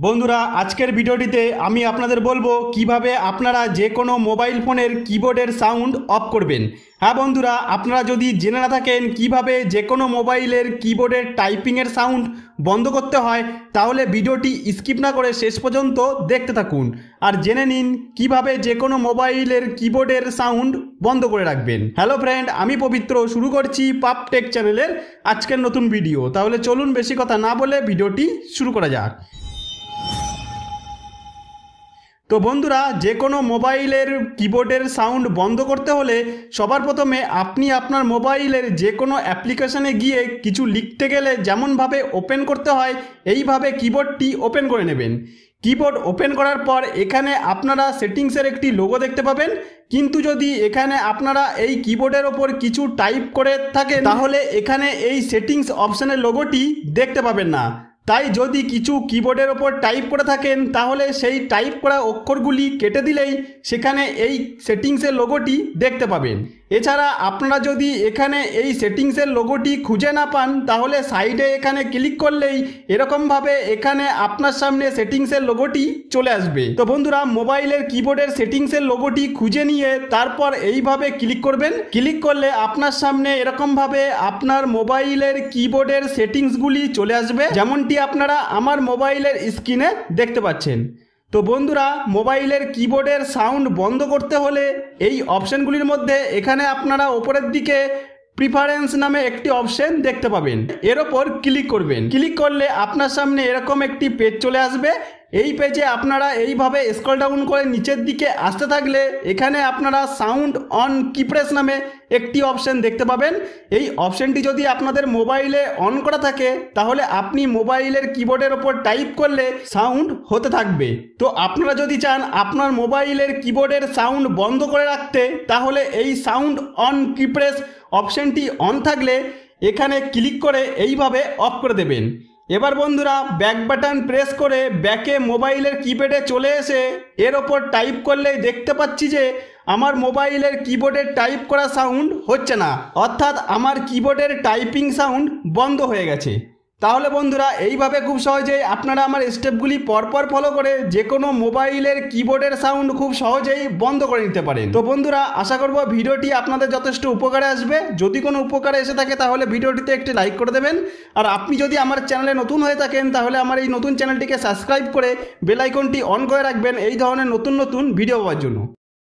বন্ধুরা আজকের ভিডিওটিতে আমি আপনাদের বলবো কিভাবে আপনারা যে কোনো মোবাইল ফোনের কিবোর্ডের সাউন্ড অফ করবেন। হ্যাঁ বন্ধুরা, আপনারা যদি জেনে না থাকেন কিভাবে যে কোনো মোবাইলের কিবোর্ডের টাইপিংয়ের সাউন্ড বন্ধ করতে হয়, তাহলে ভিডিওটি স্কিপ না করে শেষ পর্যন্ত দেখতে থাকুন আর জেনে নিন কিভাবে যে কোনো মোবাইলের কিবোর্ডের সাউন্ড বন্ধ করে রাখবেন। হ্যালো ফ্রেন্ড, আমি পবিত্র শুরু করছি পাপ টেক চ্যানেলের আজকের নতুন ভিডিও। তাহলে চলুন বেশি কথা না বলে ভিডিওটি শুরু করা যাক। তো বন্ধুরা, যে কোনো মোবাইলের কিবোর্ডের সাউন্ড বন্ধ করতে হলে সবার প্রথমে আপনি আপনার মোবাইলের যে কোনো অ্যাপ্লিকেশনে গিয়ে কিছু লিখতে গেলে যেমনভাবে ওপেন করতে হয় এইভাবে কিবোর্ডটি ওপেন করে নেবেন। কিবোর্ড ওপেন করার পর এখানে আপনারা সেটিংসের একটি লোগো দেখতে পাবেন, কিন্তু যদি এখানে আপনারা এই কিবোর্ডের ওপর কিছু টাইপ করে থাকেন তাহলে এখানে এই সেটিংস অপশানের লোগোটি দেখতে পাবেন না। তাই যদি কিছু কিবোর্ডের ওপর টাইপ করে থাকেন তাহলে সেই টাইপ করা অক্ষরগুলি কেটে দিলেই সেখানে এই সেটিংসের লোগোটি দেখতে পাবেন। এছাড়া আপনারা যদি এখানে এই সেটিংসের লোগোটি খুঁজে না পান তাহলে সাইডে এখানে ক্লিক করলেই এরকমভাবে এখানে আপনার সামনে সেটিংসের লোগোটি চলে আসবে। তো বন্ধুরা, মোবাইলের কিবোর্ডের সেটিংসের লোগোটি খুঁজে নিয়ে তারপর এইভাবে ক্লিক করবেন। ক্লিক করলে আপনার সামনে এরকমভাবে আপনার মোবাইলের কিবোর্ডের সেটিংসগুলি চলে আসবে, যেমনটি আপনারা আমার মোবাইলের স্ক্রিনে দেখতে পাচ্ছেন। তো বন্ধুরা, মোবাইলের কিবোর্ডের সাউন্ড বন্ধ করতে হলে এই অপশানগুলির মধ্যে এখানে আপনারা ওপরের দিকে প্রিফারেন্স নামে একটি অপশন দেখতে পাবেন, এর ওপর ক্লিক করবেন। ক্লিক করলে আপনার সামনে এরকম একটি পেজ চলে আসবে। এই পেজে আপনারা এইভাবে স্ক্রল ডাউন করে নিচের দিকে আসতে থাকলে এখানে আপনারা সাউন্ড অন কিপ্রেস নামে একটি অপশন দেখতে পাবেন। এই অপশনটি যদি আপনাদের মোবাইলে অন করা থাকে তাহলে আপনি মোবাইলের কিবোর্ডের ওপর টাইপ করলে সাউন্ড হতে থাকবে। তো আপনারা যদি চান আপনার মোবাইলের কিবোর্ডের সাউন্ড বন্ধ করে রাখতে তাহলে এই সাউন্ড অন কিপ্রেস অপশনটি অন থাকলে এখানে ক্লিক করে এইভাবে অফ করে দেবেন। এবার বন্ধুরা, ব্যাক বাটন প্রেস করে ব্যাকে মোবাইলের কিপ্যাডে চলে এসে এর ওপর টাইপ করলেই দেখতে পাচ্ছি যে আমার মোবাইলের কিবোর্ডের টাইপ করা সাউন্ড হচ্ছে না, অর্থাৎ আমার কিবোর্ডের টাইপিং সাউন্ড বন্ধ হয়ে গেছে। তাহলে বন্ধুরা, এইভাবে খুব সহজেই আপনারা আমার স্টেপগুলি পরপর ফলো করে যে কোনো মোবাইলের কিবোর্ডের সাউন্ড খুব সহজেই বন্ধ করে নিতে পারেন। তো বন্ধুরা, আশা করব ভিডিওটি আপনাদের যথেষ্ট উপকারে আসবে। যদি কোনো উপকারে এসে থাকে তাহলে ভিডিওটিতে একটি লাইক করে দেবেন। আর আপনি যদি আমার চ্যানেলে নতুন হয়ে থাকেন তাহলে আমার এই নতুন চ্যানেলটিকে সাবস্ক্রাইব করে বেল আইকনটি অন করে রাখবেন এই ধরনের নতুন নতুন ভিডিও পাওয়ার জন্য।